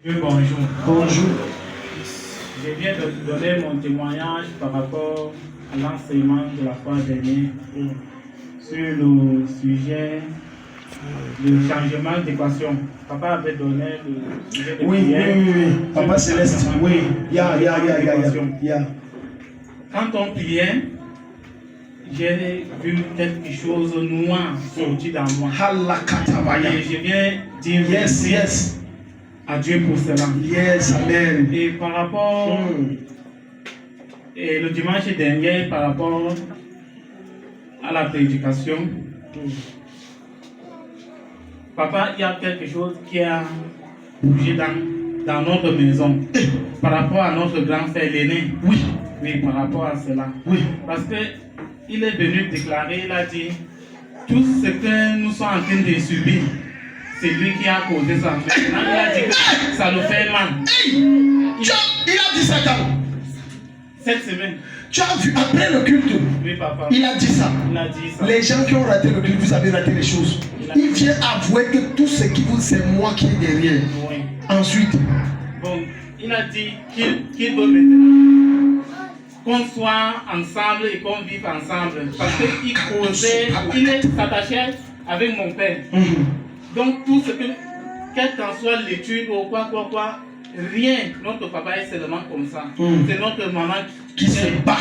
Bonjour. Bonjour. Je viens de donner mon témoignage par rapport à l'enseignement de la fois dernière sur le sujet du changement d'équation. Papa avait donné le sujet de prière. Oui. Papa Céleste, oui. Quand on priait, j'ai vu quelque chose de noir sortir dans moi. Et je viens dire merci à Dieu pour cela. Yes, amen. Et par rapport et le dimanche dernier, par rapport à la prédication, papa, il y a quelque chose qui a bougé dans notre maison par rapport à notre grand frère l'aîné. Oui, par rapport à cela. Oui. Parce que il est venu déclarer, il a dit, tout ce que nous sommes en train de subir, c'est lui qui a causé ça. Maintenant, il a dit que ça nous fait mal. Il a dit ça quand? Cette semaine. Tu as vu après le culte? Oui, papa. Il a dit ça. Il a dit ça. Les gens qui ont raté le culte, vous avez raté les choses. Il vient avouer que tout ce qui vous, c'est moi qui est derrière. Oui. Ensuite. Bon, il a dit qu'il veut maintenant qu'on soit ensemble et qu'on vive ensemble. Parce qu'il causait, il s'attachait avec mon père. Donc tout ce que, quelle qu'en soit l'étude ou quoi, rien, notre papa est seulement comme ça. C'est notre maman qui se bat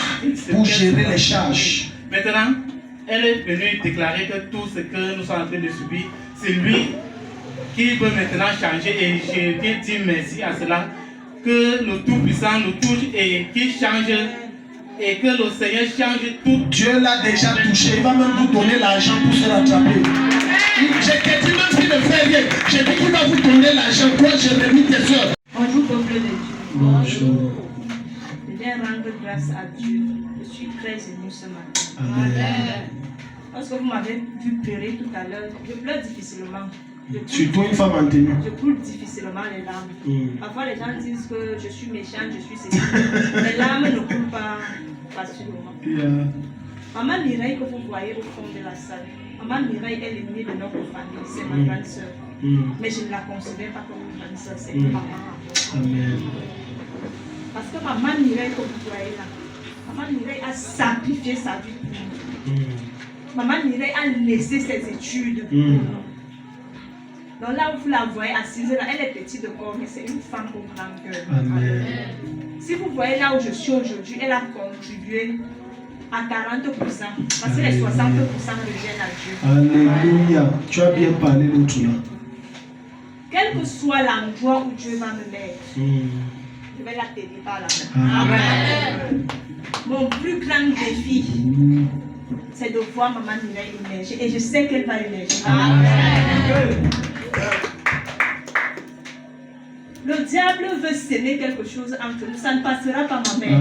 pour gérer les charges. Maintenant, elle est venue déclarer que tout ce que nous sommes en train de subir, c'est lui qui veut maintenant changer. Et je viens dire merci à cela, que le Tout-Puissant nous touche et qu'il change. Et que le Seigneur change tout. Dieu l'a déjà touché. Il va même vous donner l'argent pour se rattraper. J'ai dit même s'il ne fait rien. J'ai dit qu'il va vous donner l'argent. Toi, j'ai remis tes soeurs. Bonjour, peuple de Dieu. Bonjour. Je viens rendre grâce à Dieu. Je suis très émue ce matin. Amen. Parce que vous m'avez vu pleurer tout à l'heure. Je pleure difficilement. Surtout une femme en tenue. Je coule difficilement les larmes. Parfois les gens disent que je suis méchante, je suis ceci. Les larmes ne coulent pas facilement. Maman Mireille que vous voyez au fond de la salle, Maman Mireille est l'ennemi de notre famille, c'est ma grande soeur. Mais je ne la considère pas comme une grande soeur, c'est une maman. Amen. Parce que Maman Mireille que vous voyez là, Maman Mireille a sacrifié sa vie pour nous. Maman Mireille a laissé ses études pour nous. Donc là où vous la voyez assise, là, elle est petite de corps, mais c'est une femme au grand cœur. Amen. Si vous voyez là où je suis aujourd'hui, elle a contribué à 40%, parce que les 60% reviennent à Dieu. Alléluia. Tu as bien parlé l'autre là. Quel que soit l'endroit où Dieu va me mettre, je vais la tenir par la main. Amen. Mon plus grand défi, c'est de voir Maman Mireille émerger. Et je sais qu'elle va émerger. Amen. Le diable veut s'aimer quelque chose entre nous. Ça ne passera pas, ma mère.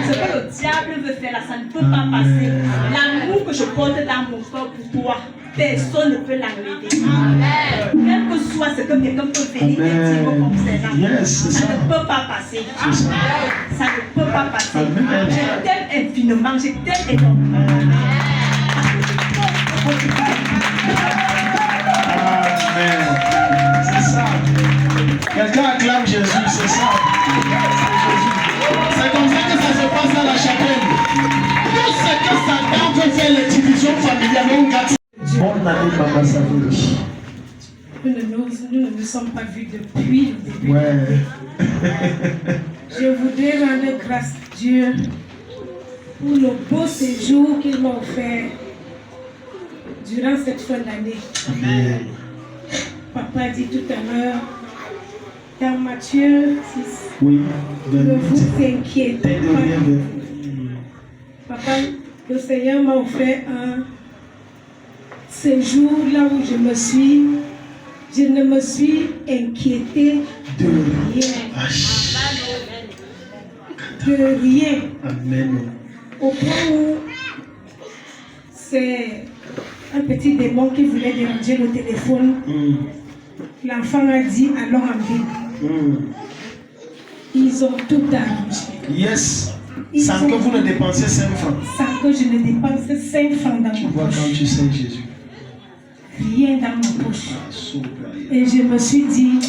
Ce que le diable veut faire là, ça ne peut pas passer. L'amour que je porte dans mon corps pour toi, personne ne peut l'enlever. Quel que soit ce que quelqu'un peut venir te dire concernant, ça ne peut pas passer. Ça ne peut pas passer. Je t'aime infiniment, je t'aime énormément. Amen. C'est ça. Quelqu'un acclame Jésus, c'est ça. C'est comme ça que ça se passe à la chapelle. Tout ce que Satan veut faire, les divisions familiales, on garde. Bonne année, Maman Savoury. Nous ne nous sommes pas vus depuis le début. Ouais. Je voudrais rendre grâce à Dieu pour le beau séjour qu'il m'a offert durant cette fin d'année. Amen. Papa dit tout à l'heure, dans Matthieu 6, Oui. ne vous inquiétez pas. Papa, le Seigneur m'a offert un séjour là où je ne me suis inquiétée de rien. De rien. Amen. Au point où c'est un petit démon qui voulait déranger le téléphone. L'enfant a dit allons en ville. Ils ont tout arrangé. Yes. Sans que vous ne dépensiez 5 francs. Sans que je ne dépense 5 francs dans ma Tu vois poche. quand tu sais Jésus. Rien dans ma poche. Et je me suis dit,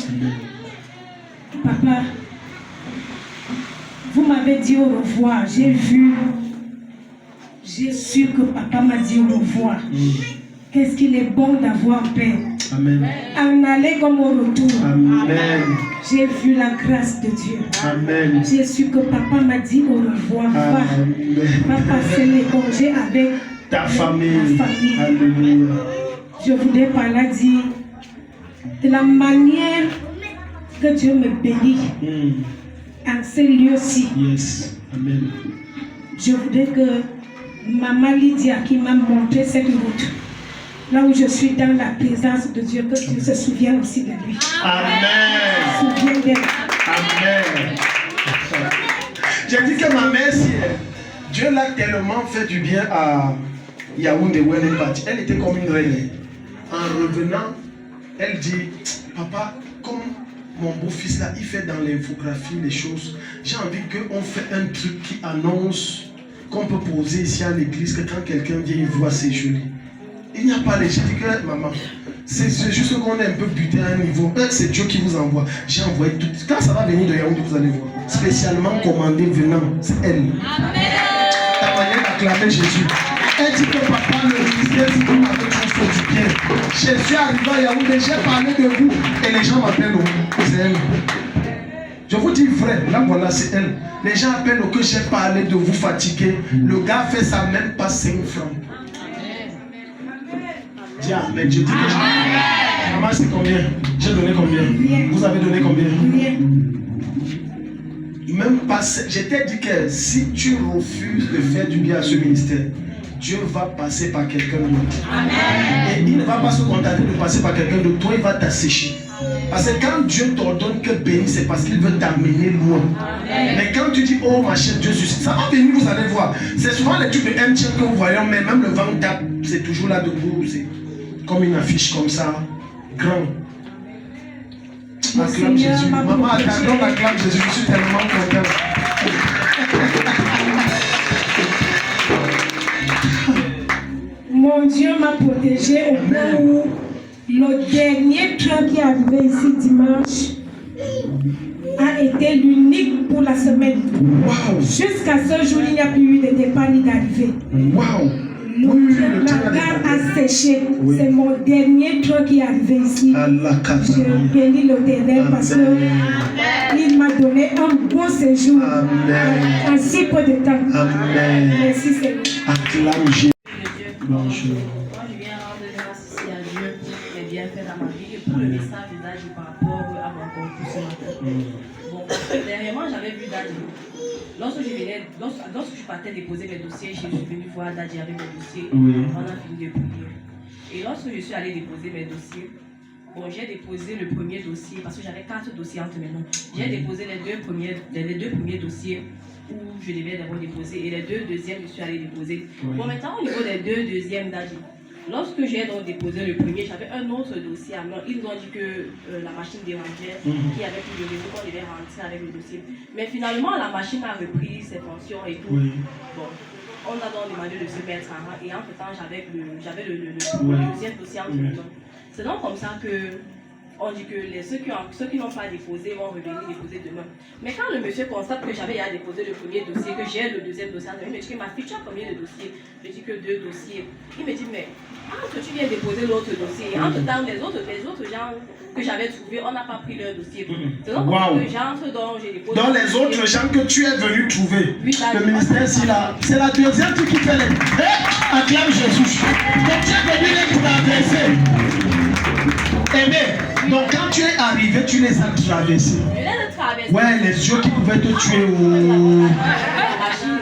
Papa, vous m'avez dit au revoir. J'ai vu. J'ai su que papa m'a dit au revoir. Qu'est-ce qu'il est bon d'avoir paix. Amen. En aller comme au retour. Amen. J'ai vu la grâce de Dieu. Amen. J'ai su que papa m'a dit au revoir. Va passer les congés avec ta famille. ta famille. Alléluia. Je voudrais par là dire de la manière que Dieu me bénit en ces lieux-ci. Yes. Amen. Je voudrais que Maman Lydia qui m'a montré cette route, là où je suis dans la présence de Dieu, que Dieu se souvienne aussi de lui. Amen. Souviens d'elle. Amen. J'ai dit que ma mère, si Dieu l'a tellement fait du bien à Yaoundé où elle est partie. Elle était comme une reine. En revenant, elle dit, papa, comme mon beau-fils là, il fait dans l'infographie les choses, j'ai envie qu'on fait un truc qui annonce qu'on peut poser ici à l'église, que quand quelqu'un vient, il voit c'est joli. Il n'y a pas les... J'ai dit que, maman, c'est juste qu'on est un peu buté à un niveau. C'est Dieu qui vous envoie. J'ai envoyé tout. Quand ça va venir de Yaoundé, vous allez voir. Spécialement commandé venant, c'est elle. Ta manière d'acclamer Jésus. Elle dit que papa, le ministère, c'est vous m'avez tous fait du bien. Jésus arrivé à Yaoundé, j'ai parlé de vous. Et les gens m'appellent, c'est elle. Je vous dis vrai, là voilà, c'est elle. Les gens appellent que j'ai parlé de vous fatiguer. Le gars fait ça même pas 5 francs. Dis amen. Je dis que j'ai... Maman, c'est combien? J'ai donné combien? Vous avez donné combien? Même pas... Je t'ai dit que si tu refuses de faire du bien à ce ministère, Dieu va passer par quelqu'un d'autre. Et il ne va pas se contenter de passer par quelqu'un d'autre. Toi, il va t'assécher. Parce que quand Dieu t'ordonne que bénir, c'est parce qu'il veut t'amener loin. Mais quand tu dis, oh ma chère, Dieu suscite, ça va venir, vous allez voir. C'est souvent les trucs de MTN que vous voyez, mais même le vent tape, c'est toujours là debout. C'est comme une affiche comme ça, grand. Acclame Jésus. Maman, acclame Jésus, je suis tellement content. Mon Dieu m'a protégé au point où le dernier train qui est arrivé ici dimanche a été l'unique pour la semaine. Wow. Jusqu'à ce jour, il n'y a plus eu de départ ni d'arrivée. Wow. La gare a séché. Oui. C'est mon dernier train qui est arrivé ici. Je bénis l'Éternel parce qu'il m'a donné un bon séjour en si peu de temps. Amen. Merci Seigneur. Acclame Jésus. Bonjour. Moi, je viens rendre grâce ici à Dieu qui est bien fait dans ma vie et pour le message de Dadji par rapport à mon concours ce matin. Bon, dernièrement, j'avais vu Dadji. Lorsque je partais déposer mes dossiers, je suis venue voir Dadji avec mes dossiers. On a fini de prier. Et lorsque je suis allée déposer mes dossiers, bon, j'ai déposé le premier dossier parce que j'avais 4 dossiers entre mes mains. J'ai déposé les deux premiers dossiers où je devais d'abord déposer et les 2 deuxièmes je suis allée déposer. Bon, maintenant au niveau des 2 deuxièmes Dadji, lorsque j'ai donc déposé le premier, j'avais un autre dossier à main. Ils nous ont dit que la machine dérangeait, qu'il y avait plus de réseau, qu'on devait rentrer avec le dossier. Mais finalement, la machine a repris ses fonctions et tout. Bon, on a donc demandé de se mettre en rang et entre-temps, j'avais le deuxième dossier entre mes mains. C'est donc comme ça que on dit que ceux qui n'ont pas déposé vont revenir déposer demain. Mais quand le monsieur constate que j'avais à déposer le premier dossier, que j'ai le deuxième dossier, il me dit que ma fille, tu as combien de dossiers? Je dis que 2 dossiers. Il me dit, mais entre tu viens déposer l'autre dossier, et entre-temps, les autres gens que j'avais trouvés, on n'a pas pris leur dossier. C'est donc que j'entre donc, j'ai déposé. Dans les autres gens que tu es venu trouver, le ministère, c'est la deuxième qui fait les... Acclame Jésus. Donc tu es venu les traverser. Aimé. Donc quand tu es arrivé, tu les as traversés. Je les ai traversés. Ouais, les yeux qui pouvaient te tuer. La machine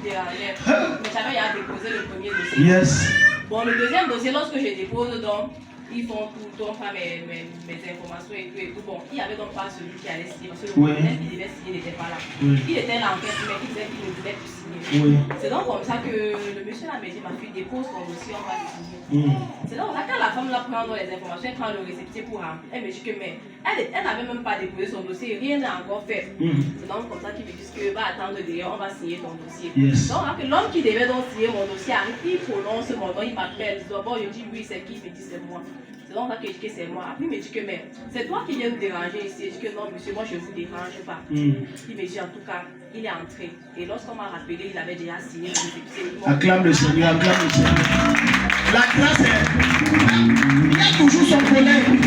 dérangeait. Mais j'avais à déposer le premier dossier. Yes. Bon, le deuxième dossier, lorsque je dépose donc, ils font tout, donc pas mes informations et tout. Bon, il n'y avait donc pas celui qui allait signer parce que le ministère qui devait signer n'était pas là. Il était là en fait, mais il disait qu'il ne devait plus signer. C'est donc comme ça que le monsieur là m'a dit, ma fille dépose ton dossier, on va le signer. C'est donc là quand la femme là prend les informations, elle prend le récépissé pour remplir. Elle me dit que mais elle n'avait même pas déposé son dossier, rien n'a encore fait. C'est donc comme ça qu'ils me disent que va attendre derrière, on va signer ton dossier. Donc là que l'homme qui devait donc signer mon dossier arrive, il prononce mon nom, il m'appelle. D'abord je dis oui, c'est qui? Il me dit c'est moi. C'est donc ça que je dis que c'est moi. Après, il me dit que mais c'est toi qui viens me déranger ici. Je dis que non, monsieur, moi je ne vous dérange pas. Il me dit en tout cas, il est entré. Et lorsqu'on m'a rappelé, il avait déjà signé. Acclame le Seigneur, acclame le Seigneur. La grâce est. Il y a toujours son collègue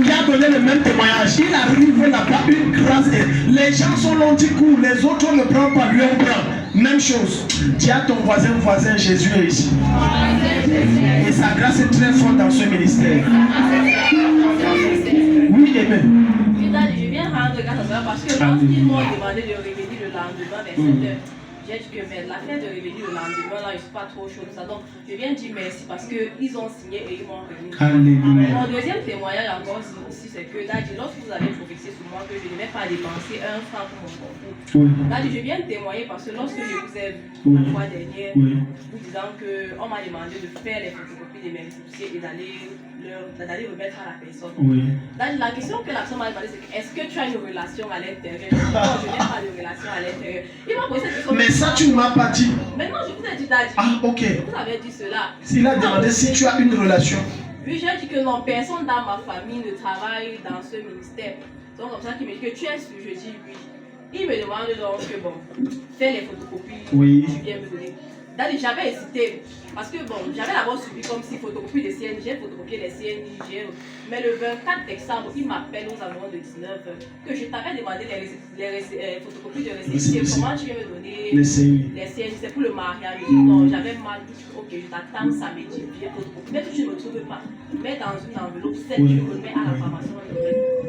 qui a donné le même témoignage. Il arrive là-bas, une grâce. Les gens sont long du coup, les autres on ne prend pas, lui on prend. Même chose. Dis à ton voisin, Jésus est ici. Et sa grâce est très forte dans ce ministère. Oui, amen. Je viens rendre grâce à ça parce que lorsqu'ils m'ont demandé de revenir le lendemain vers 7 heures, j'ai dit que l'affaire de revenir le lendemain, là, je ne suis pas trop chaud. Ça. Donc, je viens dire merci parce qu'ils ont signé et ils m'ont revenu. Mon deuxième témoignage encore ici, c'est que Daddy, lorsque vous avez prophétisé sur moi que je ne devais pas dépenser un franc pour mon concours, Daddy, je viens de témoigner parce que lorsque je vous ai vu la fois dernière, vous disant qu'on m'a demandé de faire les photocopies de mes dossiers et d'aller remettre à la personne. Daddy, la question que la personne m'a demandé, c'est est-ce que tu as une relation à l'intérieur? Non, je n'ai pas de relation à l'intérieur. Il m'a posé cette question. Mais ça, tu ne m'as pas dit. Maintenant, je vous ai dit, Daddy. Ah, ok. Je vous avais dit cela. Il a demandé si tu as une relation. Oui, j'ai dit que non, personne dans ma famille ne travaille dans ce ministère. Donc, comme ça, qu'il me dit que tu es sûr, je dis oui. Il me demande donc que bon, fais les photocopies. Oui. Tu viens me donner. Daddy, j'avais hésité. Parce que bon, j'avais d'abord suivi comme si photocopie des CNI, j'ai photocopié les CNI, mais le 24 décembre, il m'appelle aux environs de 19h que je t'avais demandé les photocopies de récépissé. Comment tu viens me donner les CNI? C'est pour le mariage. Non, j'avais mal dit, ok, je t'attends samedi, viens photocopie. Mais que tu ne me trouves pas, mets dans une enveloppe, celle que je remets à la formation.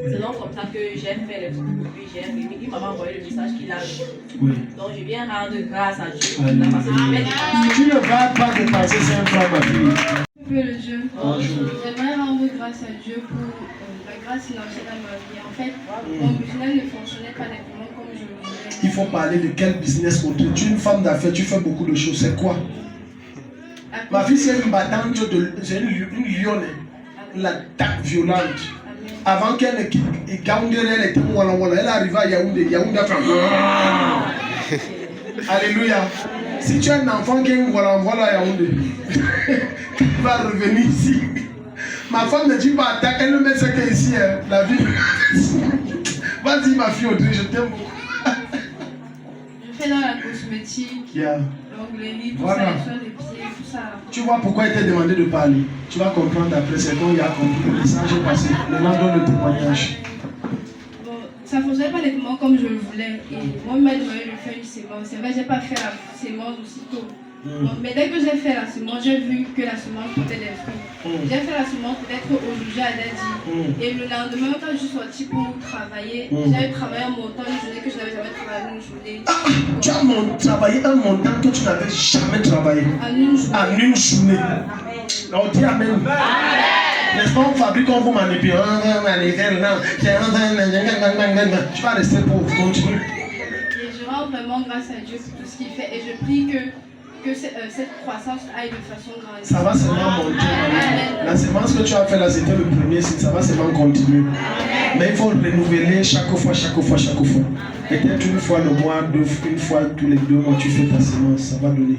C'est donc comme ça que j'ai fait les photocopies, j'ai remis. Il m'a envoyé le message qu'il a vu. Donc je viens rendre grâce à Dieu. Tu ne vas pas dépenser 5 francs, ma fille. Le Dieu. J'aimerais rendre grâce à Dieu pour la grâce financière dans ma vie. En fait, mon business ne fonctionnait pas nettement comme je le voulais. Il faut parler de quel business pour toi. Tu es une femme d'affaires, tu fais beaucoup de choses. C'est quoi? Ma fille, c'est une battante, c'est une lionne. L'attaque violente. Avant qu'elle ne quitte Yaoundé, elle était Walla. Elle arriva à Yaoundé. Yaoundé a fait. Alléluia. Si tu as un enfant qui est voilà à Yaoundé, il va revenir ici. Ma femme ne dit pas attaque, elle ne met ce qu'elle est ici, hein, la vie. Vas-y, ma fille Audrey, je t'aime beaucoup. Je fais dans la cosmétique, l'onglerie, tout ça, les soins des pieds, tout ça. Tu vois pourquoi il t'a demandé de parler. Tu vas comprendre après, c'est quand il a compris le message est passé. Maintenant, donne le témoignage. Ça ne fonctionnait pas nettement comme je le voulais. Et moi, il m'a demandé de faire une sémence. C'est vrai, je n'ai pas fait la sémence aussitôt. Bon, mais dès que j'ai fait la sémence, j'ai vu que la sémence portait des fruits. J'ai fait la sémence peut-être aujourd'hui à Daddy. Et le lendemain, quand je suis sortie pour travailler, j'avais travaillé un montant une journée que je n'avais jamais travaillé une journée. Tu as travaillé un montant que tu n'avais jamais travaillé. En une journée. On dit Amen. N'est-ce pas, on fabrique, on vous manipule. Tu vas rester pauvre, continue. Et je rends vraiment grâce à Dieu pour tout ce qu'il fait. Et je prie que cette croissance aille de façon grande. Ça va seulement monter. La sémence que tu as fait là, c'était le premier signe. Ça va seulement continuer. Mais il faut renouveler chaque fois. Peut-être une fois le mois, une fois tous les 2 mois, tu fais ta sémence. Ça va donner.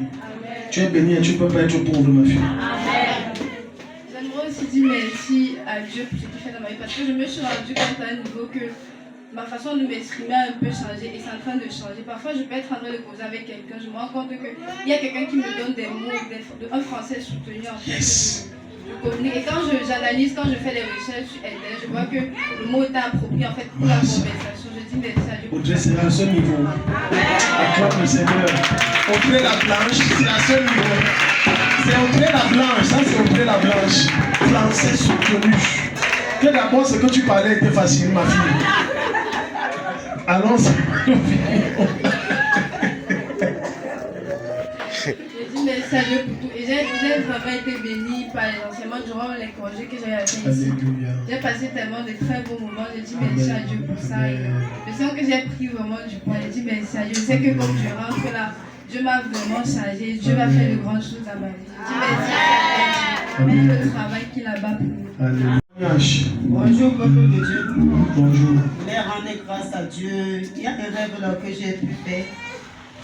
Tu es béni et tu ne peux pas être pauvre, ma fille. J'aimerais aussi dire merci à Dieu pour ce qu'il fait dans ma vie. Parce que je me suis rendu compte à un niveau que ma façon de m'exprimer a un peu changé et c'est en train de changer. Parfois, je peux être en train de causer avec quelqu'un. Je me rends compte qu'il y a quelqu'un qui me donne des mots, un français soutenu en fait. Je communique. Et quand j'analyse, quand je fais les recherches sur Internet, je vois que le mot est approprié en fait pour la conversation. Je dis merci à Dieu. Audrey, c'est à ce niveau. Acclame le Seigneur. Audrey la blanche, c'est à ce niveau. C'est Audrey la blanche, ça c'est Audrey la blanche. Français soutenu. Que d'abord, ce que tu parlais était facile, ma fille. Allons-y. Je dis merci à Dieu pour tout. Et j'ai vraiment été bénie par les enseignements durant les congés que j'ai fait ici. J'ai passé tellement de très beaux moments. Je dis merci à Dieu pour ça. Et je sens que j'ai pris vraiment du poids. Je dis merci à Dieu. Je sais que comme je rentre là, Dieu m'a vraiment changé. Dieu va faire de grandes choses dans ma vie. Je dis merci à Dieu. Pour le travail qu'il a bas pour nous. Bonjour peuple de Dieu. Bonjour. Je voulais rendre grâce à Dieu. Il y a un rêve là que j'ai pu faire,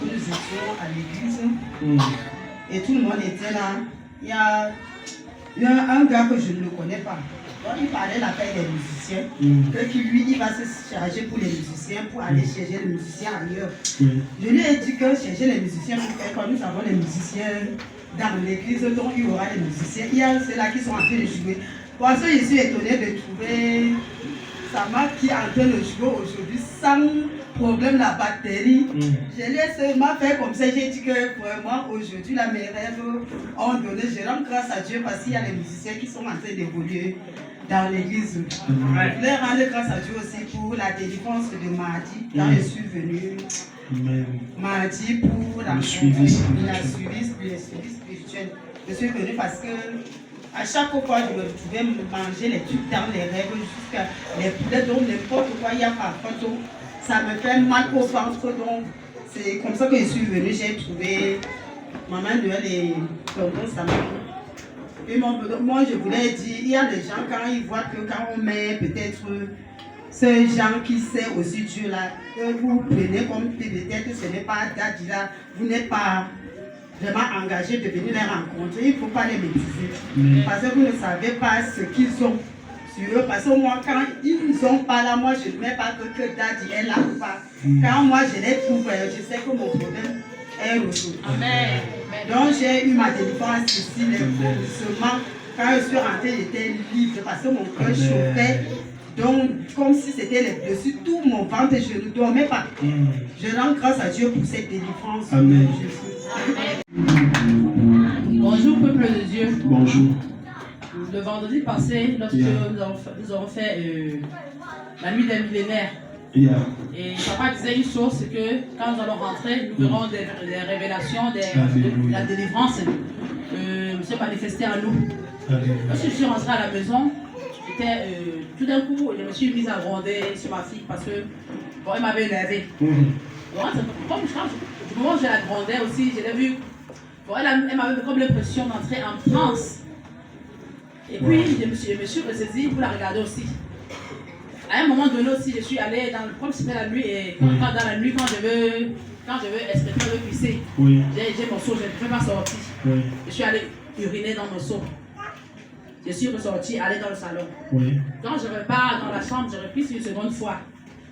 que nous étions à l'église et tout le monde était là. Il y a Il y a un gars que je ne le connais pas. Donc il parlait l'appel des musiciens. Que lui, il va se charger pour les musiciens, pour aller chercher les musiciens ailleurs. Je lui ai dit que chercher les musiciens, quand nous avons les musiciens dans l'église, donc il y aura les musiciens. Il y a ceux-là qui sont en train de jouer. Pour ça, je suis étonnée de trouver Sama qui est en train de jouer aujourd'hui sans problème la batterie. Je lui ai seulement fait comme ça. J'ai dit que vraiment aujourd'hui, là, mes rêves ont donné. Je rends grâce à Dieu parce qu'il y a les musiciens qui sont en train d'évoluer dans l'église. Je voulais rendre grâce à Dieu aussi pour la délivrance de mardi. Quand je suis venue mardi pour la suivi spirituel. Je suis venue parce que à chaque fois je me trouvais manger les trucs dans les rêves jusqu'à les poulets, donc n'importe quoi, il y a parfois, donc ça me fait mal au ventre, donc c'est comme ça que je suis venue. J'ai trouvé Maman Noël et tonton Sama. Et moi je voulais dire, il y a des gens quand ils voient que quand on met peut-être ces gens qui savent aussi Dieu là, que vous prenez comme peut-être ce n'est pas Daddy là, vous n'êtes pas vraiment engagé de venir les rencontrer, il ne faut pas les mépriser. Parce que vous ne savez pas ce qu'ils ont sur eux. Parce que moi, quand ils ne sont pas là, moi je ne mets pas que Daddy est là ou pas. Quand moi je les trouve, je sais que mon problème est résolu. Amen. Donc j'ai eu ma délivrance ici, les seulement quand je suis rentrée, j'étais libre parce que mon cœur chauffait. Donc, comme si c'était les blessures, tout mon ventre, je ne dormais pas. Je rends grâce à Dieu pour cette délivrance. Amen. Bonjour, peuple de Dieu. Bonjour. Le vendredi passé, lorsque nous avons fait la nuit des millénaires, et papa disait une chose, c'est que quand nous allons rentrer, nous verrons des révélations, de la délivrance se manifester en nous. Lorsque je suis rentrée à la maison, tout d'un coup, je me suis mise à gronder sur ma fille parce que bon, elle m'avait énervé. Comme du moment où je la grondais aussi, je l'ai vue. Bon, elle m'avait comme l'impression d'entrer en transe. Et puis, je me suis ressaisie pour la regarder aussi. À un moment donné aussi, je suis allée dans le comme c'était la nuit, et dans la nuit, quand je veux espérer pisser, j'ai mon seau, je ne peux pas sortir. Je suis allée uriner dans mon seau. Je suis ressortie, aller dans le salon. Quand je repars dans la chambre, je repisse une seconde fois.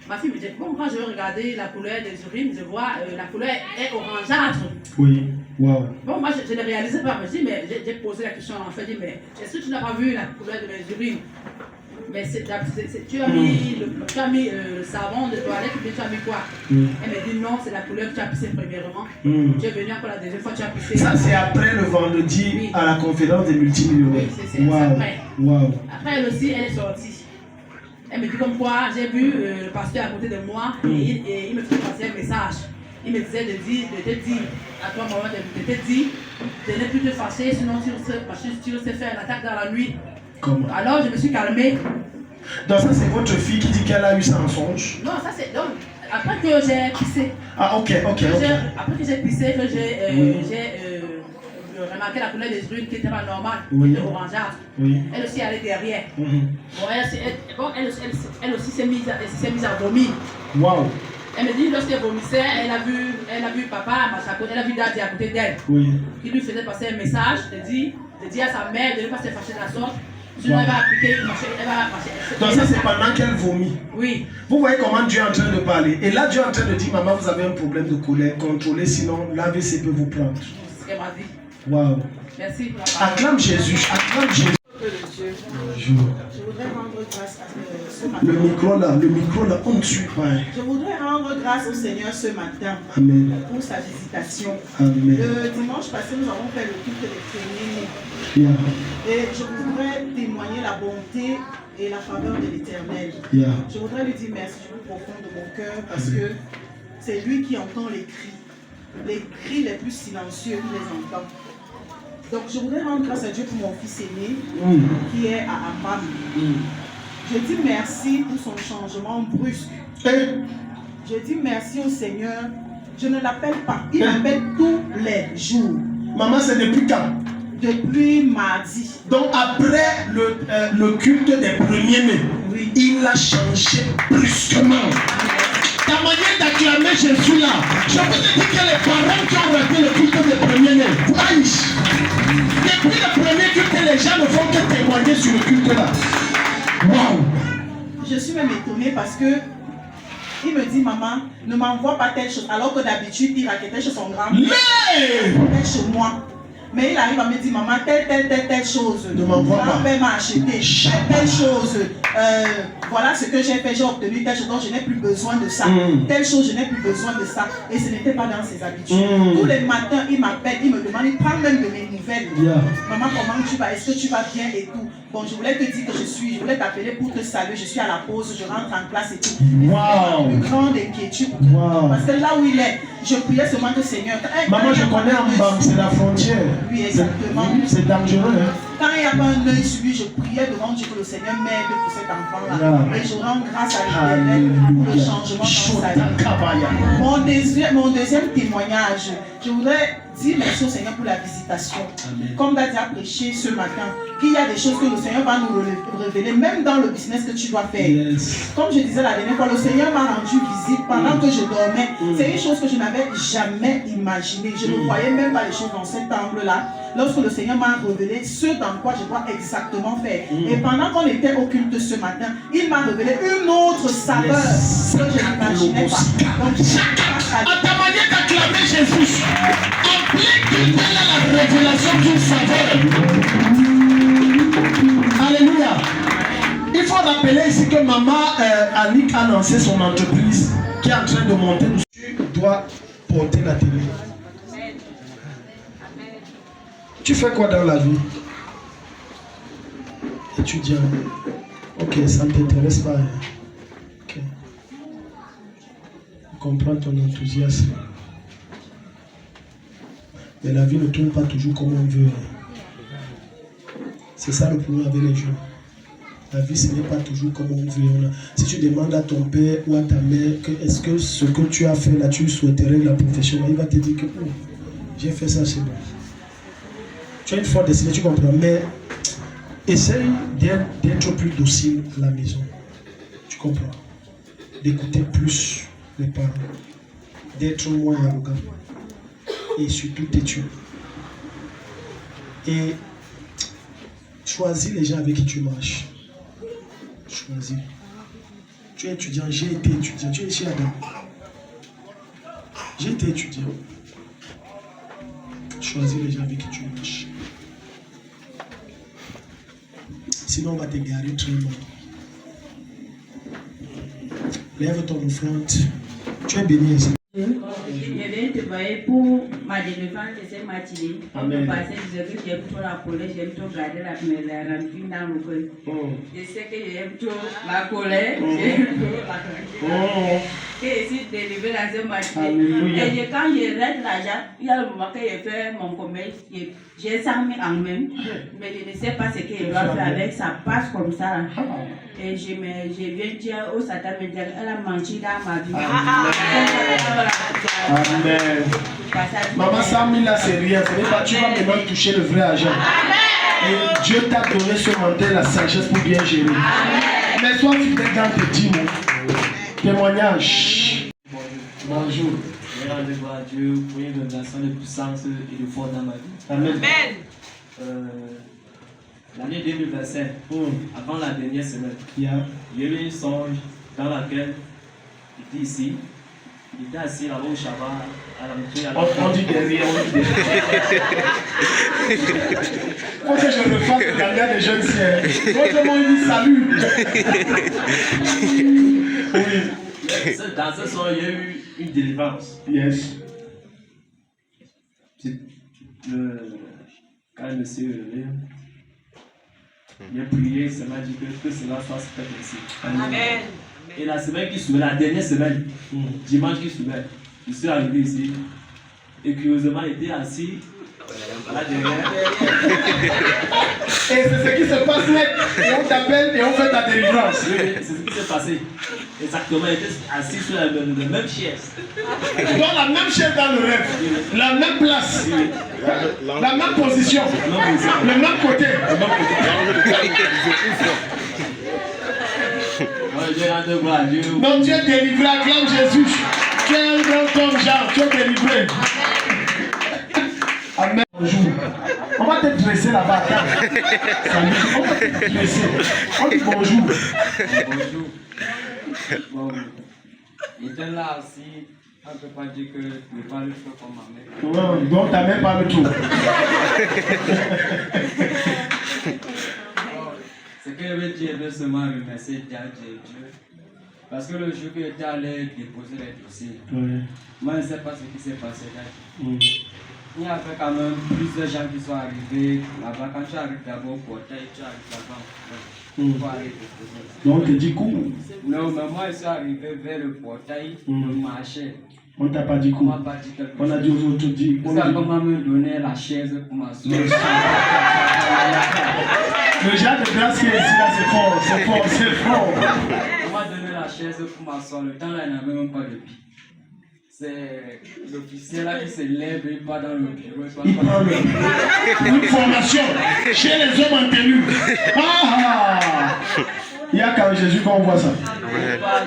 Ma fille me dit, bon, quand je vais regarder la couleur des urines, je vois la couleur est orangeâtre. Bon, moi, je ne réalisais pas. Je dis, mais j'ai posé la question à l'enfant, je dis, mais est-ce que tu n'as pas vu la couleur de mes urines? Mais tu as mis le savon de toilette, mais tu as mis quoi? Elle me dit, non, c'est la couleur que tu as pissé premièrement. Tu es venu encore la deuxième fois, tu as pissé. Ça, c'est après le vendredi à la conférence des multimillionnaires. Oui, c'est après. Après, elle aussi, elle est sortie. Elle me dit comme quoi, j'ai vu le pasteur à côté de moi et il me faisait passer un message. Il me disait de te dire à toi, maman, de te dire de ne plus te fâcher, sinon tu risques de faire une attaque dans la nuit. Comment? Alors je me suis calmée. Donc ça c'est votre fille qui dit qu'elle a eu ça en songe? Non, ça c'est donc après que j'ai pissé. Ah ok. Après que j'ai pissé, que j'ai remarqué la couleur des urines qui n'était pas normale, qui était orangeâtre. Elle aussi allait derrière. Bon, elle aussi s'est mise à vomir. Wow. Elle me dit lorsqu'elle vomissait, elle a vu papa, elle a vu Daddy à côté d'elle. Qui lui faisait passer un message de dire à sa mère de ne pas se fâcher de la sorte. Sinon elle va appliquer, elle va marcher. Donc ça c'est pendant qu'elle vomit. Oui. Vous voyez comment Dieu est en train de parler. Et là Dieu est en train de dire, maman, vous avez un problème de colère, contrôlez, sinon l'AVC peut vous prendre. C'est ce qu'elle m'a dit. Wow. Merci pour la parole. Acclame Jésus, acclame Jésus. Bonjour. Je voudrais rendre grâce à ce matin. Le micro là, on ne suit pas. Je voudrais rendre grâce au Seigneur ce matin. Amen. Pour sa visitation. Amen. Le dimanche passé, nous avons fait le culte des premiers-nés. Et je voudrais témoigner la bonté et la faveur de l'Éternel. Je voudrais lui dire merci du plus profond de mon cœur parce que c'est lui qui entend les cris les plus silencieux, il les entend. Donc je voudrais rendre grâce à Dieu pour mon fils aîné qui est à Ambam. Je dis merci pour son changement brusque. Je dis merci au Seigneur. Je ne l'appelle pas, il m'appelle tous les jours. Maman, c'est depuis quand? Depuis mardi. Donc après le culte des premiers-nés, il a changé brusquement. Ta manière d'acclamer Jésus là, je peux te dire que les parents qui ont raté le culte des premiers-nés, depuis le premier culte, les gens ne font que témoigner sur le culte là. Waouh! Je suis même étonnée parce que il me dit, maman, ne m'envoie pas telle chose. Alors que d'habitude, il raquettait chez son grand-père, chez moi. Mais il arrive à me dire, maman, telle chose. Ne m'envoie pas. Grand-père m'a acheté telle chose. Voilà ce que j'ai fait, j'ai obtenu telle chose, donc je n'ai plus besoin de ça. Telle chose, je n'ai plus besoin de ça. Et ce n'était pas dans ses habitudes. Tous les matins, il m'appelle, il me demande, il prend même de mes nouvelles. Maman, comment tu vas? Est-ce que tu vas bien et tout? Bon, je voulais te dire que je voulais t'appeler pour te saluer. Je suis à la pause, je rentre en classe et tout. Wow. Une grande inquiétude. Parce que là où il est, je priais seulement que Seigneur. Maman, je connais Mbam, c'est la frontière. Oui, exactement. C'est dangereux, hein? Quand il n'y a pas un œil sur lui, je priais devant Dieu que le Seigneur m'aide pour cet enfant-là. Et je rends grâce à l'Éternel pour le changement dans sa vie. Mon deuxième témoignage, je voudrais dire merci au Seigneur pour la visitation. Comme Daddy a prêché ce matin, qu'il y a des choses que le Seigneur va nous révéler, même dans le business que tu dois faire. Comme je disais la dernière fois, le Seigneur m'a rendu visite pendant que je dormais. C'est une chose que je n'avais jamais imaginée. Je ne voyais même pas les choses dans cet angle-là. Lorsque le Seigneur m'a révélé ce dans quoi je dois exactement faire. Et pendant qu'on était au culte ce matin, il m'a révélé une autre saveur que je n'imaginais pas. Donc, à ta manière d'acclamer Jésus, en plein culte, elle a la révélation d'une saveur. Alléluia. Il faut rappeler ici que maman Annick a lancé son entreprise qui est en train de monter. Tu dois porter la télé. Tu fais quoi dans la vie? Étudiant. Ok, ça ne t'intéresse pas. Ok. Je comprends ton enthousiasme. Mais la vie ne tourne pas toujours comme on veut. C'est ça le problème avec les gens. La vie, ce n'est pas toujours comme on veut. Si tu demandes à ton père ou à ta mère est-ce que ce que tu as fait là, tu souhaiterais la profession, il va te dire que j'ai fait ça, c'est bon. Tu as une fois décidé, tu comprends, mais essaye d'être plus docile à la maison. Tu comprends? D'écouter plus les parents, d'être moins arrogant et surtout têtu. Et choisis les gens avec qui tu marches. Choisis. Tu es étudiant, j'ai été étudiant. Tu es ici, Adam. J'ai été étudiant. Choisis les gens avec qui tu marches. Sinon, on va t'égarer très loin. Lève ton offrande. Tu es béni ici. Je viens te voir pour ma délivrance de cette matinée. Amen. Parce que j'aime trop la colère, j'aime trop garder la rancune dans mon cœur. Je sais que j'aime trop la colère, j'aime trop la rancune. Et ici, délivrer dans cette matinée. Et quand je reste l'argent, il y a le moment que je fais mon commerce, j'ai 100 000 en même, mais je ne sais pas ce que je dois faire avec, ça passe comme ça. Et je viens dire au Satan, elle a menti dans ma vie. Amen. Maman, 100 000 là, c'est rien. Tu vas maintenant toucher le vrai argent. Et Dieu t'a donné ce matin la sagesse pour bien gérer. Mais sois fidèle dans tes dîmes. Témoignage. Bonjour. Rendez gloire à Dieu pour une révélation de puissance et de force dans ma vie. Amen. L'année 2025, avant la dernière semaine, il y a eu un songe dans laquelle il était ici. Il était assis là-bas au Shabbat, à la montée. On dit derrière, on dit derrière. Faut que je me fasse regarder des jeunes siens. Autrement, il dit salut. Oui. Dans ce songe, il y a eu une délivrance. Yes. Quand il me s'est relevé, il a prié, ça m'a dit que cela soit fait ainsi. Amen. Et la semaine qui suivait, la dernière semaine, dimanche qui suivait, je suis arrivé ici et curieusement, il était assis là derrière. Et c'est ce qui se passe net. Et on t'appelle et on fait ta délivrance. Oui, c'est ce qui s'est passé. Exactement, il était assis sur la même chaise. Dans la même chaise dans le rêve. La même place. La même position. Le même côté. Non, tu es délivré, acclame Jésus. Tu es un grand homme, Jean, tu es délivré. Amen. Bonjour. On va te dresser là-bas. Salut. On va te dresser. On dit bonjour. Bonjour. Bon, il était là aussi. On ne peut pas dire que je ne parle pas comme ma mère. Non, donc ta mère parle tout. Ce que je veux dire, je veux seulement remercier Dieu. Parce que le jour que j'étais allé déposer les dossiers, moi je ne sais pas ce qui s'est passé là. Il y avait quand même plusieurs gens qui sont arrivés là-bas. Quand tu arrives d'abord au portail, tu arrives là-bas. Pour aller déposer. Donc tu dis coup. Non, mais moi je suis arrivé vers le portail, je marchais. On t'a pas dit coup. On m'a pas dit quelque chose. On a dit aux autres, dit. Ça comment me donner la chaise pour m'asseoir. Le genre de grâce qui est ici là, c'est fort, c'est fort, c'est fort. On m'a donné la chaise pour m'asseoir. Le temps là, il n'avait même pas de pied. C'est l'officier là qui se lève, il part dans le bureau. Il prend une formation chez les hommes en tenue. Il y a quand Jésus qu'on voit ça.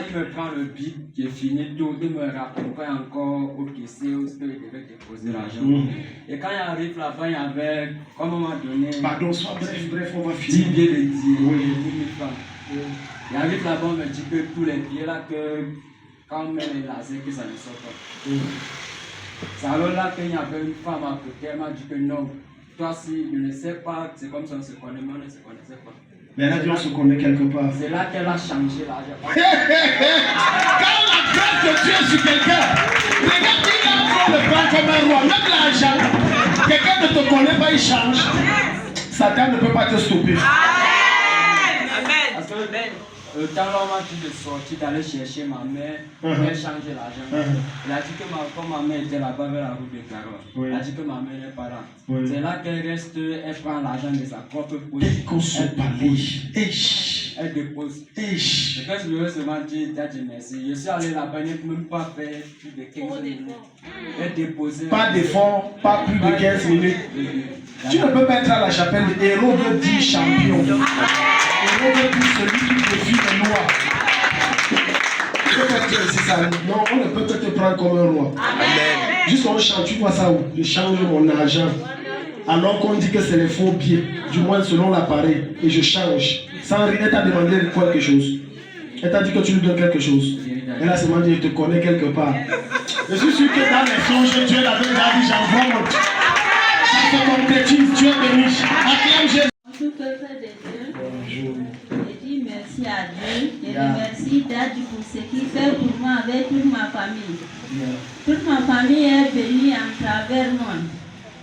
Il me prend le bic, j'ai fini tout, il me raccompagne encore au caissier où il devait déposer l'argent. Et quand il arrive là-bas, il y avait, comme on m'a donné. Pardon, sois bref, on va finir. 10 billets de 10 000 francs. Il arrive là-bas, on me dit que tous les billets là, que quand on met les lasers, que ça ne sort pas. C'est alors là qu'il y avait une femme à côté, elle m'a dit que non, toi si je ne sais pas, c'est comme ça on se connaît, mais on ne se connaissait pas. Mais elle a dit on se connaît quelque part. C'est là qu'elle a changé l'argent. Quand la grâce de Dieu est sur quelqu'un, regarde, il le prend comme un roi. Même l'argent, quelqu'un ne te connaît pas, il change. Satan ne peut pas te stopper. Amen. Parce que le temps là, on m'a dit de sortir, d'aller chercher ma mère, elle changer l'argent. Il a dit que comme ma mère était là-bas vers la route de Carole, il a dit que ma mère n'est pas là. C'est là qu'elle reste, elle prend l'argent de sa propre poche. Elle dépose. Et quand je lui ai seulement dit, merci. Je suis allé là-bas, elle n'a même pas fait plus de 15 minutes. Elle déposait. Pas d'effort, pas plus de 15 minutes. Tu ne peux pas être à la chapelle, le héros veut dire champion. Le héros veut dire celui qui défie les lois. C'est ça. Non, on ne peut que te prendre comme un roi. Amen. Juste on chante, tu vois ça où? Je change mon argent. Alors qu'on dit que c'est les faux billets, du moins selon l'appareil, et je change. Sans rien, elle t'a demandé quelque chose. Elle t'a dit que tu lui donnes quelque chose. Elle a seulement dit, je te connais quelque part. Je suis sûr que dans les songes, Dieu l'avait déjà dit, j'envoie mon Dieu. Ça se concrétise, Dieu bénit. Acclame Jésus. Bonjour. Je dis merci à Dieu. Je remercie Daddy pour ce qu'il fait pour moi avec toute ma famille. Toute ma famille est bénie en travers moi.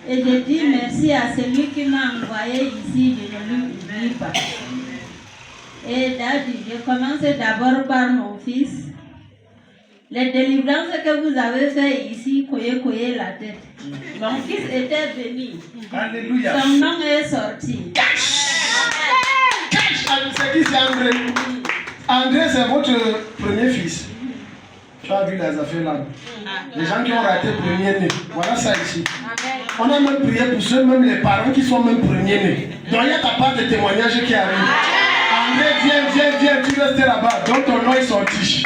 Et je dis merci à celui qui m'a envoyé ici, je ne lui oublie pas. Et Daddy, je commence d'abord par mon fils. Les délivrances que vous avez fait ici, coyer la tête. Mon fils était béni. Alléluia. Son nom est sorti. C'est qui, c'est André? André, c'est votre premier fils. Tu as vu les affaires là. Les gens qui ont raté premier-né. Voilà ça ici. On a même prié pour ceux, même les parents qui sont même premiers-nés. Donc il y a ta part de témoignage qui arrive. André, viens, tu restes là-bas. Donc ton nom est sorti.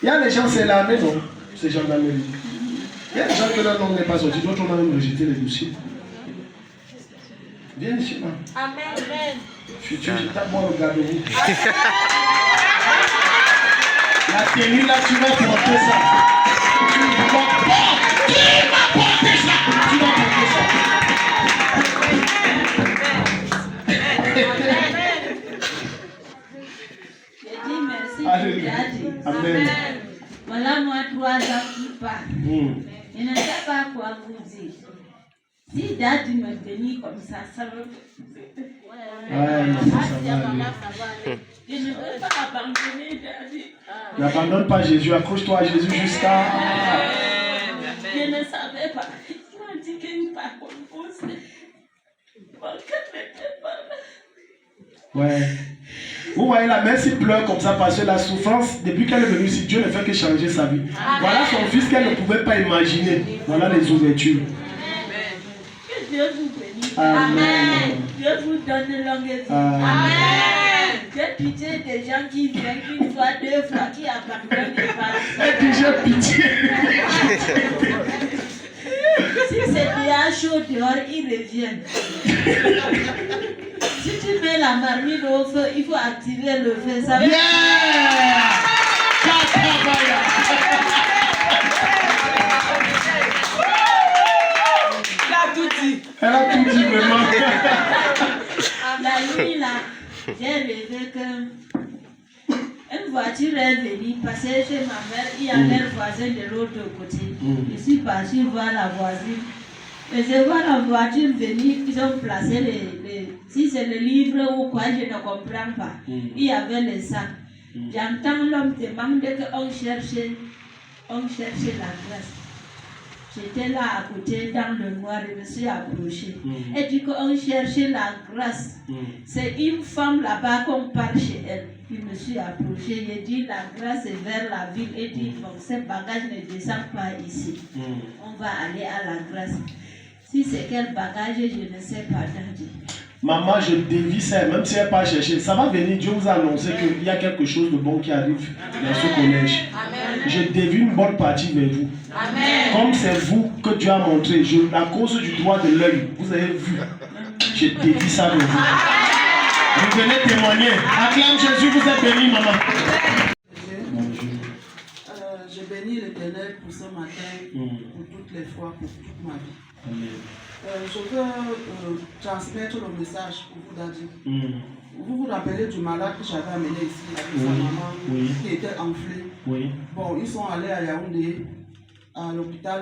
Il y a des gens, c'est l'armée, non? C'est gendarmerie. Il y a des gens que leur nom n'est pas sorti. D'autres ont même rejeté les dossiers. Viens ici, là. Amen. Futur, je tape moi, regardez-vous. La tenue là, tu vas porter ça. Tu vas porter ça. Tu vas porter ça. Je dis merci pour Daddy. Amen. Voilà moi 3 ans qui partent. Je ne sais pas quoi vous dire. Si Daddy me bénit comme ça, ça me fait. Je ne veux pas abandonner Daddy. N'abandonne pas Jésus, accroche-toi à Jésus jusqu'à. Je ne savais pas. Il m'a dit qu'une parole pousse. Mon cœur n'était pas là. Ouais. Vous voyez la mère s'il pleure comme ça parce que la souffrance, depuis qu'elle est venue ici, Dieu ne fait que changer sa vie. Voilà son fils qu'elle ne pouvait pas imaginer. Voilà les ouvertures. Que Dieu vous bénisse. Amen. Dieu vous donne longue vie. Amen. J'ai pitié des gens qui viennent une fois, deux fois, qui abandonnent les parents. Elle dit j'ai pitié. Si c'est bien chaud dehors, ils reviennent. Si tu mets la marmite au feu, il faut activer le feu. Ça veut Elle a tout dit vraiment. La nuit là, j'ai rêvé que une voiture est venue passer chez ma mère. Il y avait un voisin de l'autre côté. Je suis partie voir la voisine. Et je vois la voiture venir, ils ont placé les si c'est le livre ou quoi, je ne comprends pas. Il y avait les sacs. J'entends l'homme demander qu'on cherchait la grâce. J'étais là à côté dans le noir, je me suis approché. Et dit qu'on cherchait la grâce. C'est une femme là-bas qu'on parle chez elle. Je me suis approché, j'ai dit la grâce est vers la ville. Et dit bon, ces bagages ne descendent pas ici. On va aller à la grâce. Si c'est quel bagage, je ne sais pas. Maman, je dévie ça, même si elle n'a pas cherché. Ça va venir, Dieu vous a annoncé qu'il y a quelque chose de bon qui arrive dans ce collège. Je dévie une bonne partie vers vous. Comme c'est vous que Dieu a montré, à cause du droit de l'œil, vous avez vu, je dévie ça vers vous. Vous venez témoigner. Acclame Jésus, vous êtes béni, maman. Je bénis l'Éternel pour ce matin, pour toutes les fois, pour toute ma vie. Je veux transmettre le message pour vous, Daddy. Vous vous rappelez du malade que j'avais amené ici avec sa maman qui était enflée. Bon, ils sont allés à Yaoundé, à l'hôpital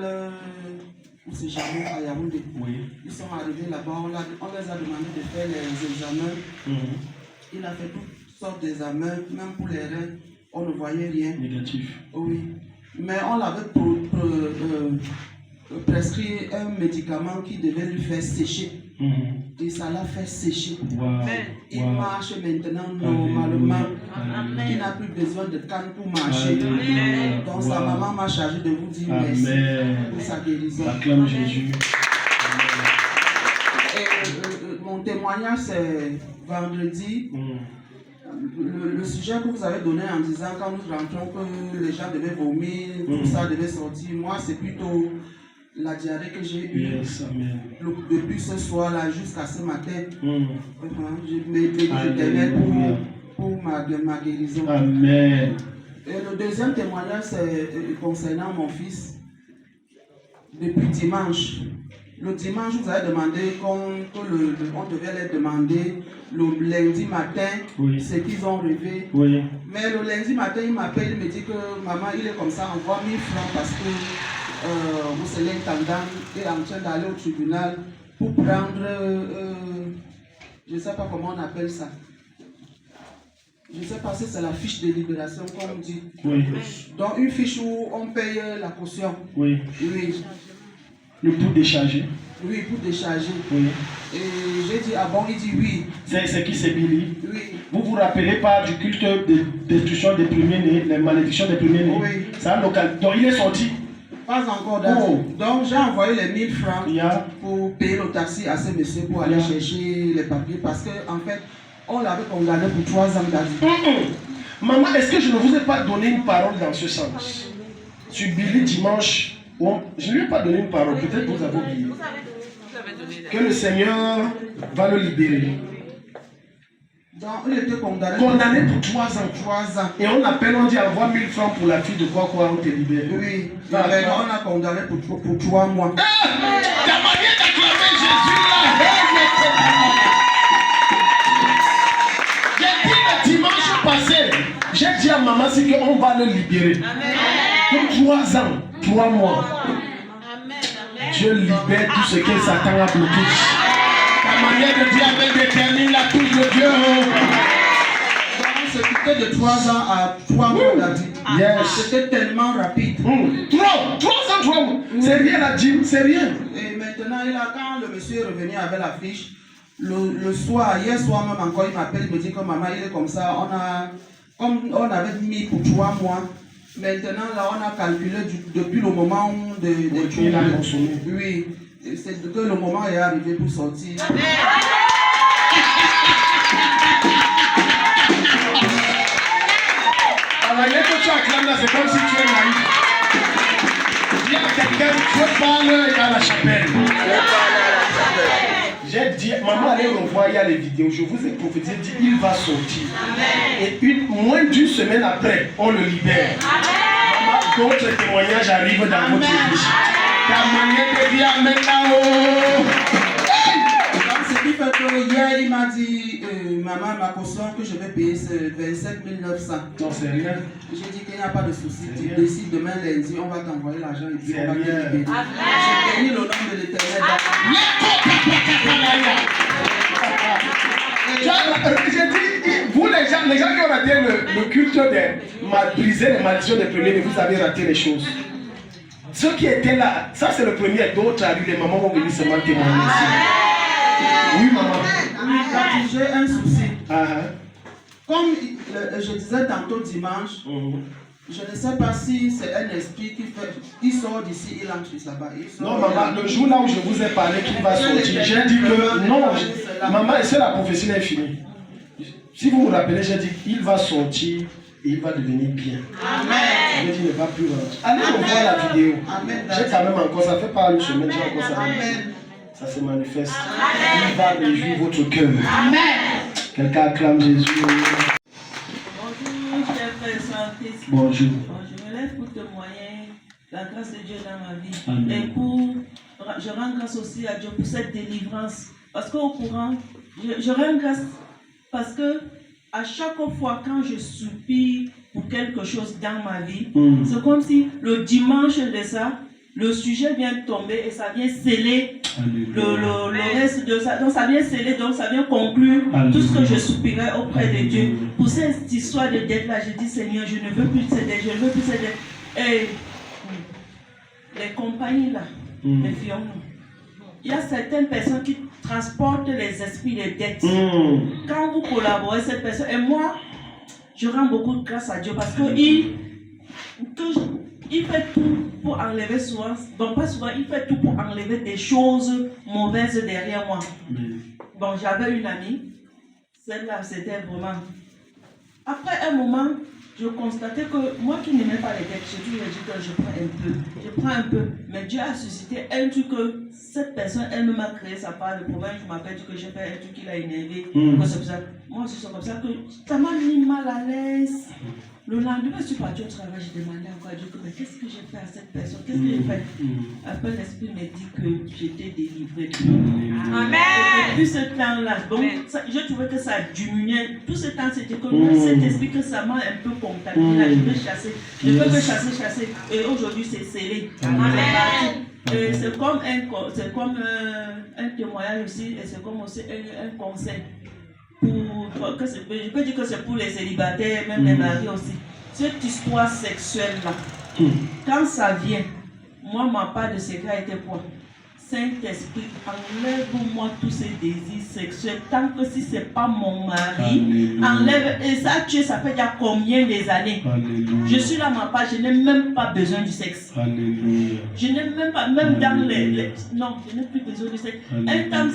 où c'est jamais à Yaoundé. Ils sont arrivés là-bas, on les a demandé de faire les examens. Il a fait toutes sortes d'examens, même pour les reins, on ne voyait rien. Négatif. Oui. Mais on l'avait prescrit un médicament qui devait lui faire sécher. Et ça l'a fait sécher. Il marche maintenant normalement. Il n'a plus besoin de canne pour marcher. Donc sa maman m'a chargé de vous dire merci pour sa guérison. Acclame Jésus. Et, mon témoignage c'est vendredi. Le sujet que vous avez donné en disant quand nous rentrons que les gens devaient vomir, tout ça devait sortir. Moi c'est plutôt la diarrhée que j'ai eue depuis ce soir-là jusqu'à ce matin. Je me bénis l'Éternel pour ma guérison. Amen. Et le deuxième témoignage, c'est concernant mon fils. Depuis dimanche, le dimanche, vous avez demandé qu'on devait leur demander le lundi matin ce qu'ils ont rêvé. Mais le lundi matin, il m'appelle, il me dit que maman, il est comme ça, envoie 1000 francs parce que vous êtes l'intendant et en train d'aller au tribunal pour prendre, je ne sais pas comment on appelle ça. Je ne sais pas si c'est la fiche de libération comme on dit. Donc une fiche où on paye la caution. Le pour décharger. Oui, pour décharger. Et j'ai dit, ah bon, il dit oui. C'est qui, c'est Billy? Oui. Vous vous rappelez pas du culte de destruction des premiers-nés, les malédictions des premiers-nés? C'est un local. Donc il est sorti. Pas encore, donc j'ai envoyé les 1000 francs pour payer le taxi à ce monsieur pour aller chercher les papiers parce qu'en fait, on l'avait condamné pour 3 ans d'asile. Maman, est-ce que je ne vous ai pas donné une parole dans ce sens? Sur Billy dimanche, je ne lui ai pas donné une parole, peut-être que vous avez oublié. Que le Seigneur va le libérer. Donc, il était condamné pour 3 ans. Et on appelle, on dit envoie 1000 francs pour la fille de quoi, on te libère. Oui, on a condamné pour 3 mois. Ta manière d'acclamer Jésus là, j'ai dit le dimanche passé, j'ai dit à maman, c'est qu'on va le libérer. Pour 3 ans, 3 mois. Dieu libère tout ce que Satan a bloqué. Ta manière de dire avec détermine la touche de Dieu. Donc, c'était de 3 ans à 3 mois. C'était tellement rapide. 3 ans, 3 mois. C'est rien la Jim, c'est rien. Et maintenant, quand le monsieur est revenu avec la fiche, le soir, hier soir même encore, il m'appelle, il me dit que maman, il est comme ça. Comme on avait mis pour 3 mois. Maintenant, là, on a calculé depuis le moment de tuer la consommé. Oui, c'est que le moment est arrivé pour sortir. acclames là, c'est comme si tu es naïf. Dis à quelqu'un, je parle à la chapelle. J'ai dit, maman, allez revoir, il y a les vidéos. Je vous ai prophétisé, dit, il va sortir. Et moins d'une semaine après, on le libère. D'autres témoignages arrivent dans votre vie. Ce qui fait que hier, il m'a dit, maman, ma caution que je vais payer, c'est 27 900. Non, c'est rien. J'ai dit qu'il n'y a pas de souci. Tu décides demain lundi, on va t'envoyer l'argent et puis on va te libérer. J'ai béni le nom de l'Éternel. J'ai dit, vous les gens qui ont raté le culte de briser les malédictions des premiers, vous avez raté les choses. Ceux qui étaient là, ça c'est le premier, d'autres arrivent, les mamans vont venir seulement témoigner ici. Oui, maman. Oui, j'ai un souci. Comme je disais tantôt dimanche, je ne sais pas si c'est un esprit qui sort d'ici, il entre là-bas. Non, maman, le jour là où je vous ai parlé qu'il va sortir, j'ai dit que non, maman, c'est la prophétie n'est finie. Si vous vous rappelez, j'ai dit qu'il va sortir et il va devenir bien. Amen. J'ai dit il ne va plus rentrer. Allez revoir la vidéo. J'ai quand même encore, ça fait pas une semaine, j'ai encore ça. Ça se manifeste. Il va réjouir votre cœur. Amen. Quelqu'un acclame Jésus. Bonjour, chers frères et sœurs. Bonjour. Je me lève pour témoigner la grâce de Dieu dans ma vie. Amen. Et je rends grâce aussi à Dieu pour cette délivrance. Parce qu'au courant, je rends grâce parce que à chaque fois quand je soupire pour quelque chose dans ma vie, c'est comme si le dimanche de ça, le sujet vient tomber et ça vient sceller le reste de ça. Donc ça vient sceller, donc ça vient conclure tout ce que je soupirais auprès de Dieu. Pour cette histoire de dette là, je dis Seigneur, je ne veux plus de cette dette, je ne veux plus de cette dette. Et les compagnies là, méfions-nous. Il y a certaines personnes qui transportent les esprits de dette. Quand vous collaborez cette personne, et moi, je rends beaucoup de grâce à Dieu parce qu'il fait tout pour enlever souvent, donc pas souvent, il fait tout pour enlever des choses mauvaises derrière moi. Bon, j'avais une amie, celle-là, c'était vraiment... Après un moment, je constatais que moi qui n'aimais pas les dettes, j'ai toujours dit que je prends un peu. Mais Dieu a suscité un truc que cette personne elle-même a créé sa part de problème. Je m'appelle dit que j'ai fait un truc qui l'a énervé. Que c'est pour ça. Moi, je suis comme ça que ça m'a mis mal à l'aise. Le lendemain, je suis partie au travail, j'ai demandé encore à Dieu, mais qu'est-ce que j'ai fait à cette personne? Qu'est-ce que j'ai fait? Après, l'Esprit me dit que j'étais délivrée. Amen. Et depuis ce temps-là, donc, je trouvais que ça diminuait. Tout ce temps, c'était comme cet esprit que ça m'a un peu contaminé. Je veux chasser. Je veux que chasser. Et aujourd'hui, c'est scellé. Amen. C'est comme un témoignage aussi, et c'est comme aussi un conseil. Je peux dire que c'est pour les célibataires, même les maris aussi. Cette histoire sexuelle-là, quand ça vient, moi, ma part de secret était quoi? Saint-Esprit, enlève-moi tous ces désirs sexuels. Tant que si ce n'est pas mon mari, enlève. Et ça, ça fait déjà combien des années? Alléluia. Je suis là, ma part, je n'ai même pas besoin du sexe. Alléluia. Je n'ai même pas, même dans non, je n'ai plus besoin du sexe. Alléluia.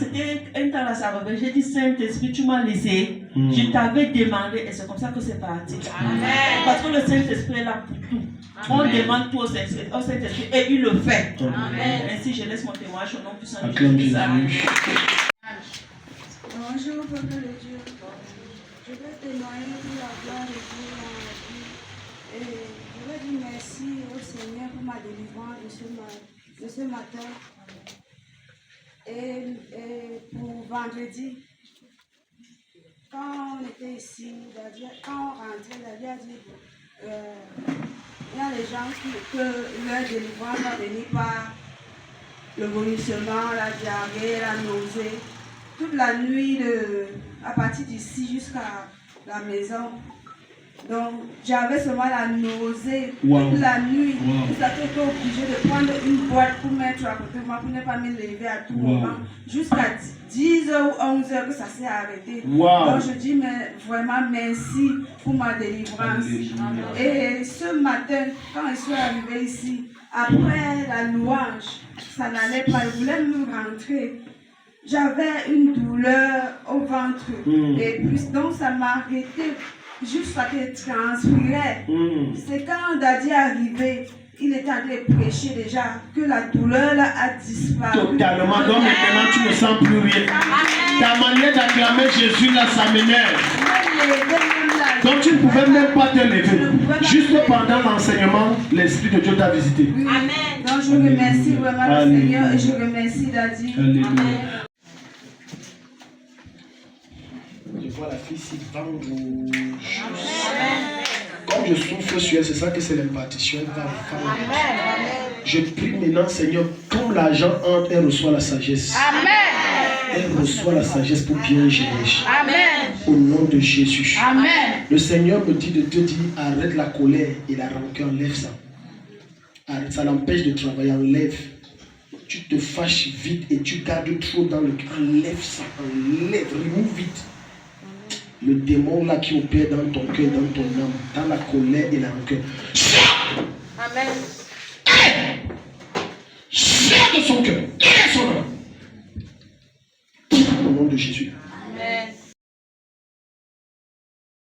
Un temps là, ça revient. J'ai dit, Saint-Esprit, tu m'as laissé. Je t'avais demandé, et c'est comme ça que c'est parti. Amen. Parce que le Saint-Esprit est là pour tout. On demande tout au Saint-Esprit et il le fait. Amen. Ainsi, je laisse mon témoignage au nom puissant de Jésus. Bonjour, peuple de Dieu. Je vais témoigner pour la gloire de Dieu dans ma vie. Et je vais dire merci au Seigneur pour ma délivrance de ce matin. Et pour vendredi, quand on était ici, quand on rentrait, David a dit il y a des gens que leur délivrance va venir par le vomissement, la diarrhée, la nausée. Toute la nuit, à partir d'ici jusqu'à la maison. Donc, j'avais seulement la nausée toute la nuit. J'étais obligée de prendre une boîte pour mettre à côté de moi, pour ne pas me lever à tout moment. Jusqu'à 10h ou 11h que ça s'est arrêté. Donc, je dis mais vraiment merci pour ma délivrance. Et ce matin, quand je suis arrivée ici, après la louange, ça n'allait pas, je voulais me rentrer. J'avais une douleur au ventre. Et puis, donc, ça m'a arrêté jusqu'à qu'elle transpirait. C'est quand Daddy est arrivé, il était en train de prêcher déjà, que la douleur là a disparu. Totalement. Donc maintenant, tu ne sens plus rien. Ta manière d'acclamer Jésus là, ça m'énerve. Donc tu ne pouvais même pas te lever. Juste pendant l'enseignement, l'Esprit de Dieu t'a visité. Amen. Donc je remercie vraiment le Seigneur et je remercie Daddy. Amen. Je vois la fille si vendre. Comme je souffle sur elle, c'est ça que c'est l'impartition. Elle va vendre. Je prie maintenant, Seigneur, comme l'argent entre, elle reçoit la sagesse. Amen. Elle reçoit la sagesse pour bien gérer. Amen. Au nom de Jésus. Amen. Le Seigneur me dit de te dire, arrête la colère et la rancœur, enlève ça. Arrête, ça l'empêche de travailler, enlève. Tu te fâches vite et tu gardes trop dans le cœur. Enlève ça, enlève, remove vite. Le démon là qui opère dans ton cœur, dans ton âme, dans la colère et la rancœur. Amen. Sors de son cœur, de son âme. Au nom de Jésus.